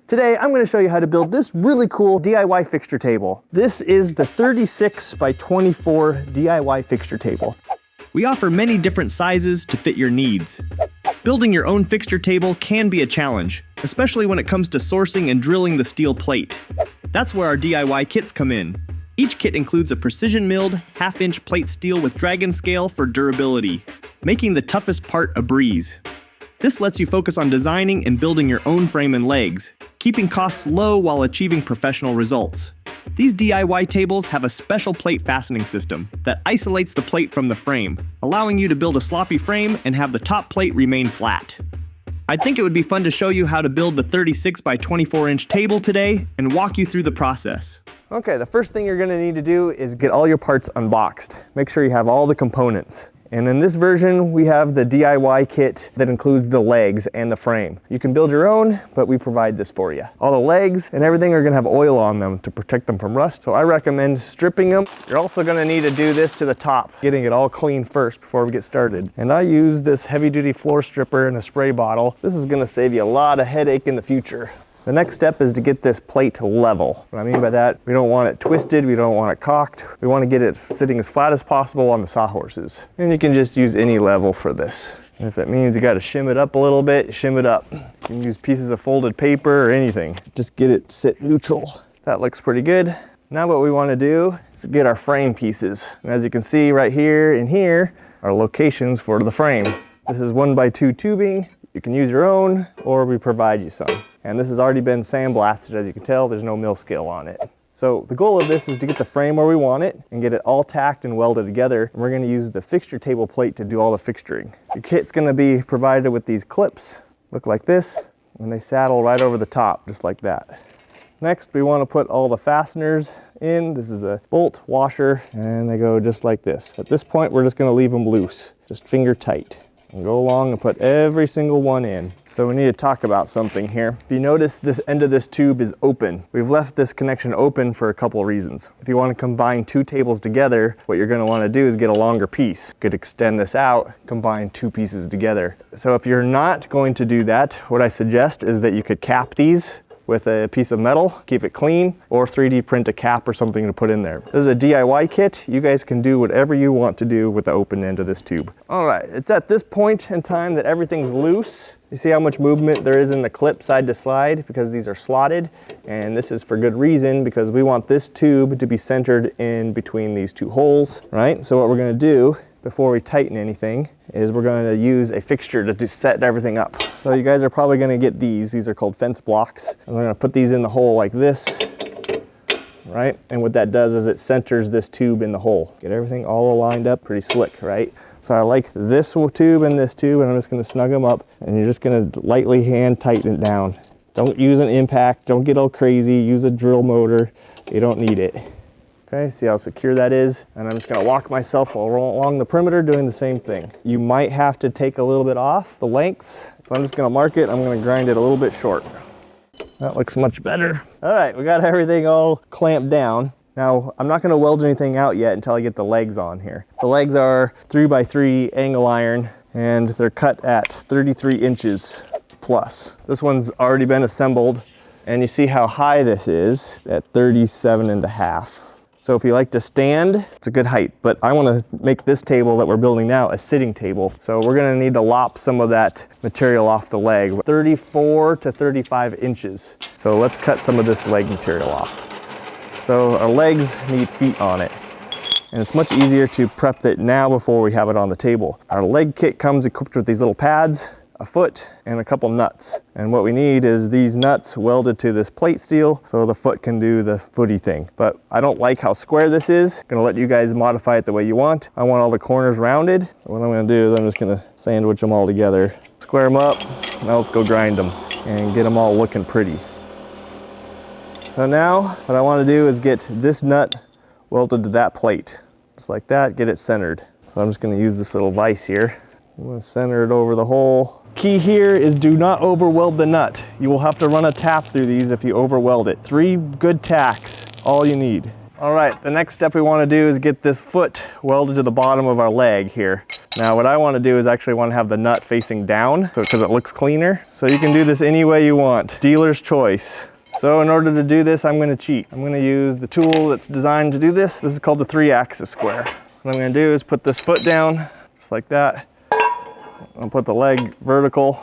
Today, I'm going to show you how to build this really cool DIY fixture table. This is the 36 by 24 DIY fixture table. We offer many different sizes to fit your needs. Building your own fixture table can be a challenge, especially when it comes to sourcing and drilling the steel plate. That's where our DIY kits come in. Each kit includes a precision-milled, half-inch plate steel with dragon scale for durability, making the toughest part a breeze. This lets you focus on designing and building your own frame and legs, keeping costs low while achieving professional results. These DIY tables have a special plate fastening system that isolates the plate from the frame, allowing you to build a sloppy frame and have the top plate remain flat. I think it would be fun to show you how to build the 36 by 24 inch table today and walk you through the process. Okay, the first thing you're going to need to do is get all your parts unboxed. Make sure you have all the components. And in this version, we have the DIY kit that includes the legs and the frame. You can build your own, but we provide this for you. All the legs and everything are gonna have oil on them to protect them from rust, so I recommend stripping them. You're also gonna need to do this to the top, getting it all clean first before we get started. And I use this heavy-duty floor stripper in a spray bottle. This is gonna save you a lot of headache in the future. The next step is to get this plate level. What I mean by that, we don't want it twisted, we don't want it cocked. We want to get it sitting as flat as possible on the sawhorses. And you can just use any level for this. And if it means you got to shim it up a little bit, shim it up. You can use pieces of folded paper or anything. Just get it sit neutral. That looks pretty good. Now what we want to do is get our frame pieces. And as you can see right here and here are locations for the frame. This is 1x2 tubing. You can use your own, or we provide you some. And this has already been sandblasted, as you can tell, there's no mill scale on it. So the goal of this is to get the frame where we want it and get it all tacked and welded together. And we're gonna use the fixture table plate to do all the fixturing. Your kit's gonna be provided with these clips, look like this, and they saddle right over the top, just like that. Next, we wanna put all the fasteners in. This is a bolt washer, and they go just like this. At this point, we're just gonna leave them loose, just finger tight. And go along and put every single one in. So we need to talk about something here. If you notice, this end of this tube is open. We've left this connection open for a couple of reasons. If you want to combine two tables together, what you're going to want to do is get a longer piece. You could extend this out, combine two pieces together. So if you're not going to do that, what I suggest is that you could cap these with a piece of metal, keep it clean, or 3D print a cap or something to put in there. This is a DIY kit. You guys can do whatever you want to do with the open end of this tube. All right, it's at this point in time that everything's loose. You see how much movement there is in the clip side to side because these are slotted, and this is for good reason because we want this tube to be centered in between these two holes, right? So what we're gonna do before we tighten anything is we're going to use a fixture to set everything up. So you guys are probably going to get these are called fence blocks. And we're going to put these in the hole like this, right? And what that does is it centers this tube in the hole. Get everything all aligned up, pretty slick, right? So I like this tube and this tube, and I'm just going to snug them up, and you're just going to lightly hand tighten it down. Don't use an impact, don't get all crazy, use a drill motor, you don't need it. Okay, see how secure that is? And I'm just gonna walk myself along the perimeter doing the same thing. You might have to take a little bit off the lengths. So I'm just gonna mark it, I'm gonna grind it a little bit short. That looks much better. All right, we got everything all clamped down. Now, I'm not gonna weld anything out yet until I get the legs on here. The legs are 3x3 angle iron, and they're cut at 33 inches plus. This one's already been assembled, and you see how high this is at 37.5. So if you like to stand, it's a good height, but I want to make this table that we're building now a sitting table. So we're going to need to lop some of that material off the leg, 34 to 35 inches. So let's cut some of this leg material off. So our legs need feet on it, and it's much easier to prep it now before we have it on the table. Our leg kit comes equipped with these little pads, a foot, and a couple nuts. And what we need is these nuts welded to this plate steel so the foot can do the footy thing. But I don't like how square this is. I'm gonna let you guys modify it the way you want. I want all the corners rounded. So what I'm gonna do is I'm just gonna sandwich them all together. Square them up, now let's go grind them and get them all looking pretty. So now what I wanna do is get this nut welded to that plate. Just like that, get it centered. So I'm just gonna use this little vise here. I'm gonna center it over the hole. Key here is do not overweld the nut. You will have to run a tap through these if you overweld it. 3 good tacks, all you need. All right, the next step we want to do is get this foot welded to the bottom of our leg here. Now what I want to do is actually want to have the nut facing down because it looks cleaner. So you can do this any way you want, dealer's choice. So in order to do this, I'm going to cheat. I'm going to use the tool that's designed to do this. This is called the 3-axis square. What I'm going to do is put this foot down, just like that. I'll put the leg vertical.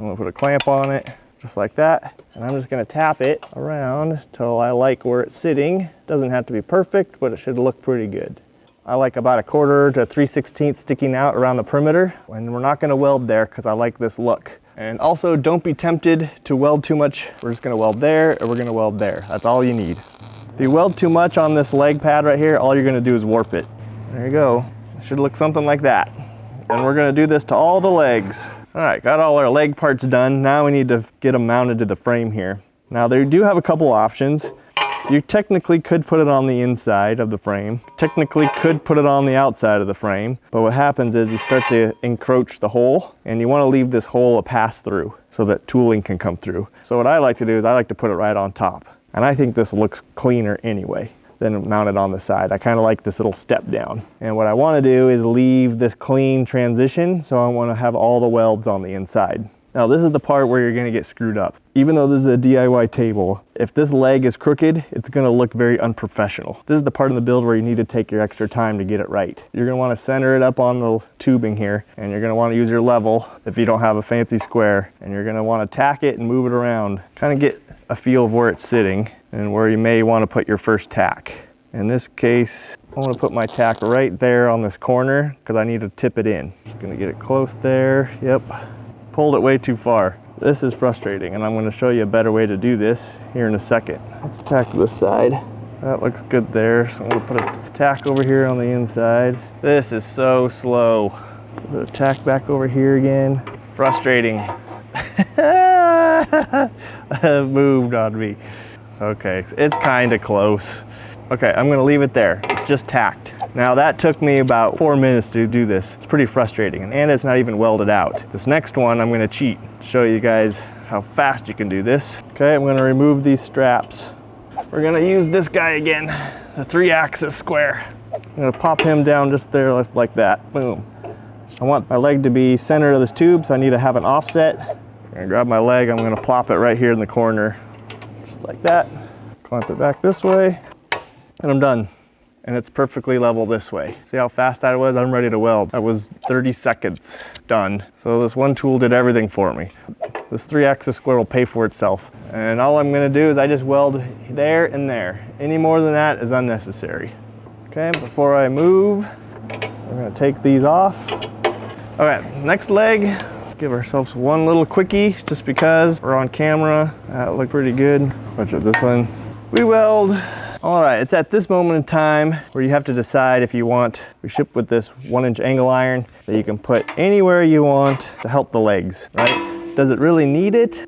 I'm going to put a clamp on it, just like that. And I'm just going to tap it around until I like where it's sitting. It doesn't have to be perfect, but it should look pretty good. I like about 1/4 to 3/16 sticking out around the perimeter. And we're not going to weld there because I like this look. And also, don't be tempted to weld too much. We're just going to weld there, or we're going to weld there. That's all you need. If you weld too much on this leg pad right here, all you're going to do is warp it. There you go. It should look something like that. And we're going to do this to all the legs. All right, got all our leg parts done. Now we need to get them mounted to the frame here. Now they do have a couple options. You technically could put it on the inside of the frame. Technically could put it on the outside of the frame. But what happens is you start to encroach the hole, and you want to leave this hole a pass through so that tooling can come through. So what I like to do is I like to put it right on top. And I think this looks cleaner anyway than mount it on the side. I kind of like this little step down. And what I want to do is leave this clean transition, so I want to have all the welds on the inside. Now this is the part where you're going to get screwed up. Even though this is a DIY table, if this leg is crooked, it's going to look very unprofessional. This is the part of the build where you need to take your extra time to get it right. You're going to want to center it up on the tubing here, and you're going to want to use your level if you don't have a fancy square, and you're going to want to tack it and move it around. Kind of get a feel of where it's sitting and where you may want to put your first tack. In this case, I want to put my tack right there on this corner because I need to tip it in. Just going to get it close there. Yep. Pulled it way too far. This is frustrating, and I'm going to show you a better way to do this here in a second. Let's tack this side. That looks good there. So I'm going to put a tack over here on the inside. This is so slow. Put a tack back over here again. Frustrating. It moved on me. Okay, it's kind of close. Okay, I'm gonna leave it there. It's just tacked. Now that took me about 4 minutes to do this. It's pretty frustrating, and it's not even welded out. This next one, I'm gonna cheat to show you guys how fast you can do this. Okay, I'm gonna remove these straps. We're gonna use this guy again, the 3-axis square. I'm gonna pop him down just there, like that, boom. I want my leg to be center of this tube, so I need to have an offset. I'm gonna grab my leg, I'm gonna plop it right here in the corner, just like that. Clamp it back this way. And I'm done. And it's perfectly level this way. See how fast that was? I'm ready to weld. That was 30 seconds done. So this one tool did everything for me. This 3-axis square will pay for itself. And all I'm gonna do is I just weld there and there. Any more than that is unnecessary. Okay, before I move, we're gonna take these off. Okay, next leg. Give ourselves one little quickie just because we're on camera. That looked pretty good. Watch out, this one. We weld. All right, it's at this moment in time where you have to decide if you want, we ship with this 1-inch angle iron that you can put anywhere you want to help the legs, right? Does it really need it?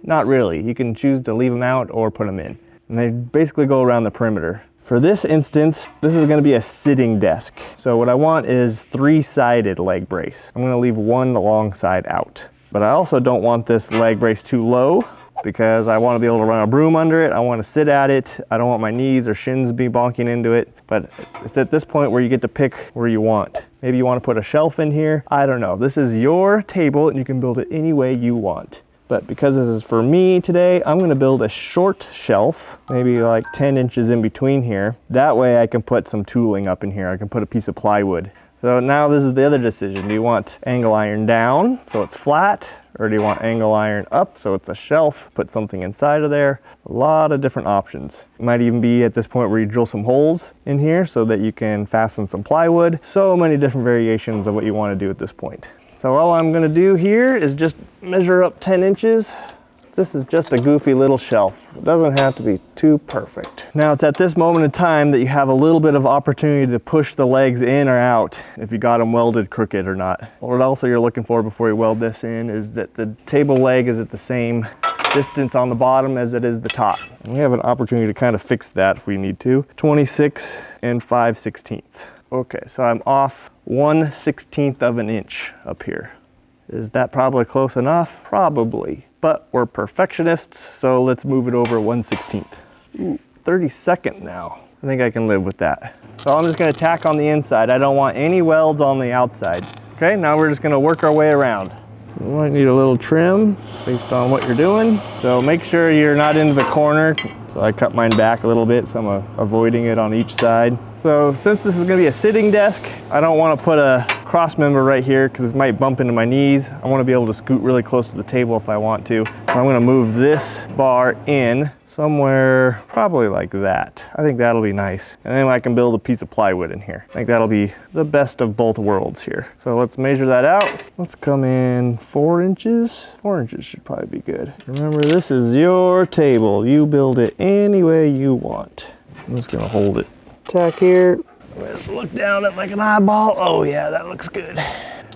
Not really. You can choose to leave them out or put them in. And they basically go around the perimeter. For this instance, this is gonna be a sitting desk. So what I want is 3-sided leg brace. I'm gonna leave one long side out. But I also don't want this leg brace too low, because I want to be able to run a broom under it. I want to sit at it. I don't want my knees or shins be bonking into it. But it's at this point where you get to pick where you want. Maybe you want to put a shelf in here. I don't know. This is your table and you can build it any way you want. But because this is for me today, I'm going to build a short shelf, maybe like 10 inches in between here. That way I can put some tooling up in here. I can put a piece of plywood. So now this is the other decision. Do you want angle iron down so it's flat? Or do you want angle iron up so it's a shelf, put something inside of there? A lot of different options. It might even be at this point where you drill some holes in here so that you can fasten some plywood. So many different variations of what you want to do at this point. So all I'm gonna do here is just measure up 10 inches. This is just a goofy little shelf. It doesn't have to be too perfect. Now it's at this moment in time that you have a little bit of opportunity to push the legs in or out if you got them welded crooked or not. What also you're looking for before you weld this in is that the table leg is at the same distance on the bottom as it is the top. And we have an opportunity to kind of fix that if we need to. 26 and 5/16. Okay, so I'm off 1/16 of an inch up here. Is that probably close enough? Probably. But we're perfectionists, so let's move it over 1/16. Ooh, 32nd now. I think I can live with that. So I'm just gonna tack on the inside. I don't want any welds on the outside. Okay, now we're just gonna work our way around. You might need a little trim based on what you're doing. So make sure you're not into the corner. So I cut mine back a little bit, so I'm avoiding it on each side. So since this is gonna be a sitting desk, I don't wanna put a cross member right here because it might bump into my knees. I wanna be able to scoot really close to the table if I want to. So I'm gonna move this bar in somewhere probably like that. I think that'll be nice. And then I can build a piece of plywood in here. I think that'll be the best of both worlds here. So let's measure that out. Let's come in 4 inches. 4 inches should probably be good. Remember, this is your table. You build it any way you want. I'm just gonna hold it. Tack here. Look down at like an eyeball. Oh yeah, that looks good.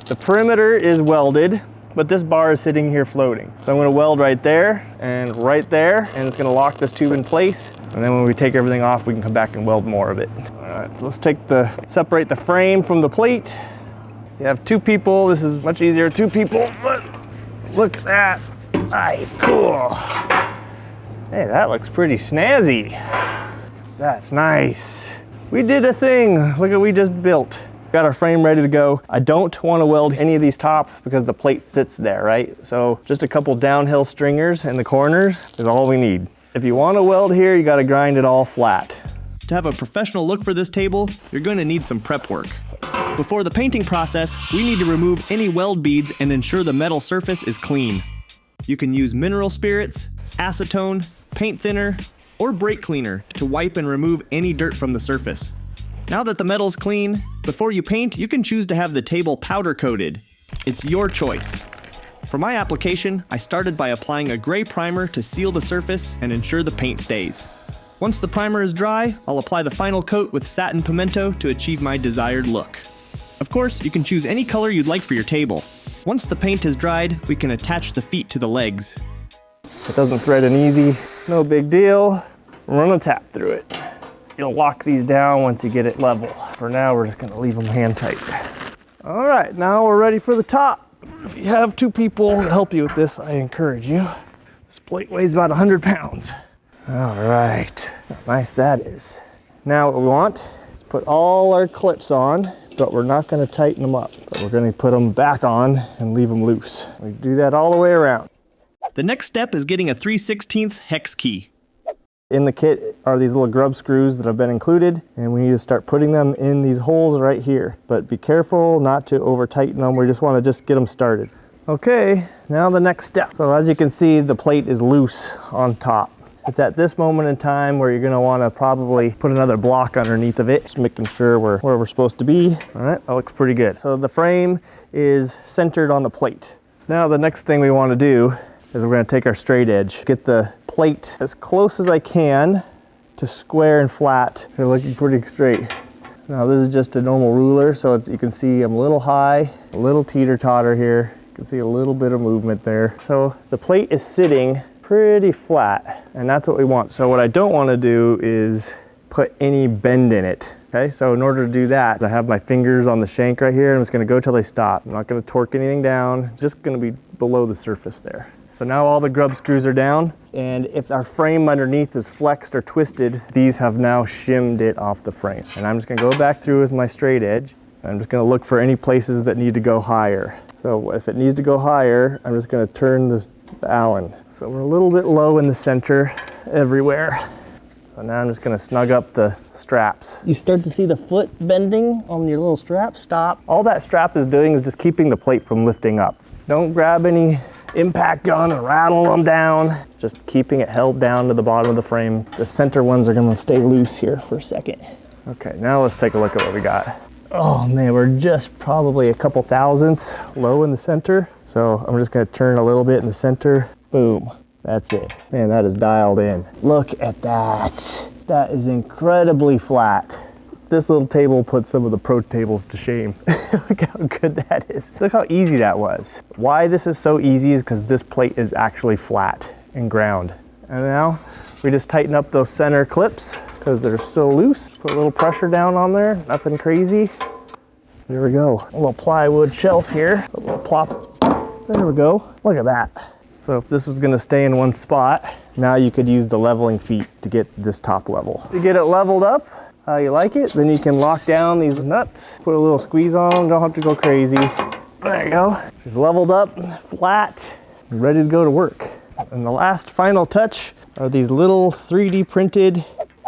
The perimeter is welded, but this bar is sitting here floating. So I'm gonna weld right there, and it's gonna lock this tube in place. And then when we take everything off, we can come back and weld more of it. All right, so let's separate the frame from the plate. You have 2 people, this is much easier, 2 people. Look at that, aye, cool. Hey, that looks pretty snazzy. That's nice. We did a thing, look at what we just built. Got our frame ready to go. I don't want to weld any of these top because the plate sits there, right? So just a couple downhill stringers in the corners is all we need. If you want to weld here, you got to grind it all flat. To have a professional look for this table, you're going to need some prep work. Before the painting process, we need to remove any weld beads and ensure the metal surface is clean. You can use mineral spirits, acetone, paint thinner, or brake cleaner to wipe and remove any dirt from the surface. Now that the metal's clean, before you paint, you can choose to have the table powder coated. It's your choice. For my application, I started by applying a gray primer to seal the surface and ensure the paint stays. Once the primer is dry, I'll apply the final coat with satin pimento to achieve my desired look. Of course, you can choose any color you'd like for your table. Once the paint is dried, we can attach the feet to the legs. It doesn't thread in easy, no big deal. Run a tap through it. You'll lock these down once you get it level. For now, we're just gonna leave them hand tight. All right, now we're ready for the top. If you have 2 people to help you with this, I encourage you. This plate weighs about 100 pounds. All right, how nice that is. Now what we want is put all our clips on, but we're not gonna tighten them up. But we're gonna put them back on and leave them loose. We do that all the way around. The next step is getting a 3/16 hex key. In the kit are these little grub screws that have been included, and we need to start putting them in these holes right here. But be careful not to over tighten them. We just want to get them started. Okay, now the next step. So as you can see, the plate is loose on top. It's at this moment in time where you're going to want to probably put another block underneath of it, just making sure we're where we're supposed to be. All right, that looks pretty good. So the frame is centered on the plate. Now the next thing we want to do is we're going to take our straight edge, get the plate as close as I can to square and flat. They're looking pretty straight. Now this is just a normal ruler, so you can see I'm a little high, a little teeter-totter here. You can see a little bit of movement there. So the plate is sitting pretty flat, and that's what we want. So what I don't want to do is put any bend in it. Okay, so in order to do that, I have my fingers on the shank right here, and I'm just going to go till they stop. I'm not going to torque anything down, just going to be below the surface there. So now all the grub screws are down, and if our frame underneath is flexed or twisted, these have now shimmed it off the frame. And I'm just gonna go back through with my straight edge. I'm just gonna look for any places that need to go higher. So if it needs to go higher, I'm just gonna turn the Allen. So we're a little bit low in the center everywhere. So now I'm just gonna snug up the straps. You start to see the foot bending on your little strap, stop. All that strap is doing is just keeping the plate from lifting up. Don't grab any impact gun and rattle them down. Just keeping it held down to the bottom of the frame. The center ones are gonna stay loose here for a second. Okay, now let's take a look at what we got. Oh man, we're just probably a couple thousandths low in the center. So I'm just gonna turn a little bit in the center. Boom, that's it. Man, that is dialed in. Look at that. That is incredibly flat. This little table puts some of the pro tables to shame. Look how good that is. Look how easy that was. Why this is so easy is because this plate is actually flat and ground. And now we just tighten up those center clips because they're still loose. Put a little pressure down on there, nothing crazy. There we go. A little plywood shelf here, a little plop. There we go. Look at that. So if this was gonna stay in one spot, now you could use the leveling feet to get this top level. To get it leveled up how you like it, then you can lock down these nuts, put a little squeeze on them, don't have to go crazy. There you go. Just leveled up, flat, ready to go to work. And the last final touch are these little 3D printed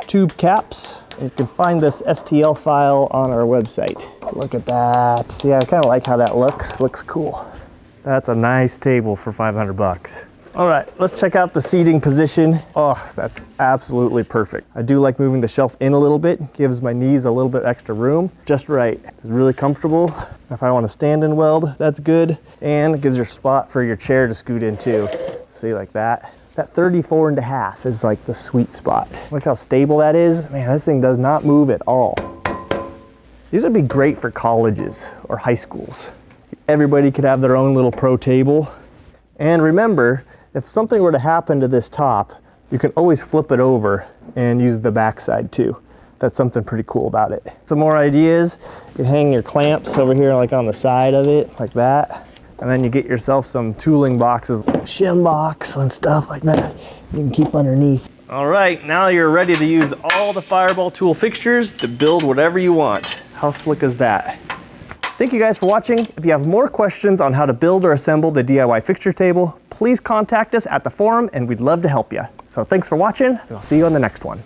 tube caps. You can find this STL file on our website. Look at that. See, I kind of like how that looks. Looks cool. That's a nice table for 500 bucks. All right, let's check out the seating position. Oh, that's absolutely perfect. I do like moving the shelf in a little bit. Gives my knees a little bit extra room. Just right. It's really comfortable. If I want to stand and weld, that's good. And it gives your spot for your chair to scoot into. See, like that. That 34.5 is like the sweet spot. Look how stable that is. Man, this thing does not move at all. These would be great for colleges or high schools. Everybody could have their own little pro table. And remember, if something were to happen to this top, you can always flip it over and use the backside too. That's something pretty cool about it. Some more ideas, you hang your clamps over here like on the side of it, like that. And then you get yourself some tooling boxes, like shim box and stuff like that. You can keep underneath. All right, now you're ready to use all the Fireball tool fixtures to build whatever you want. How slick is that? Thank you guys for watching. If you have more questions on how to build or assemble the DIY fixture table, please contact us at the forum and we'd love to help you. So thanks for watching, and I'll see you on the next one.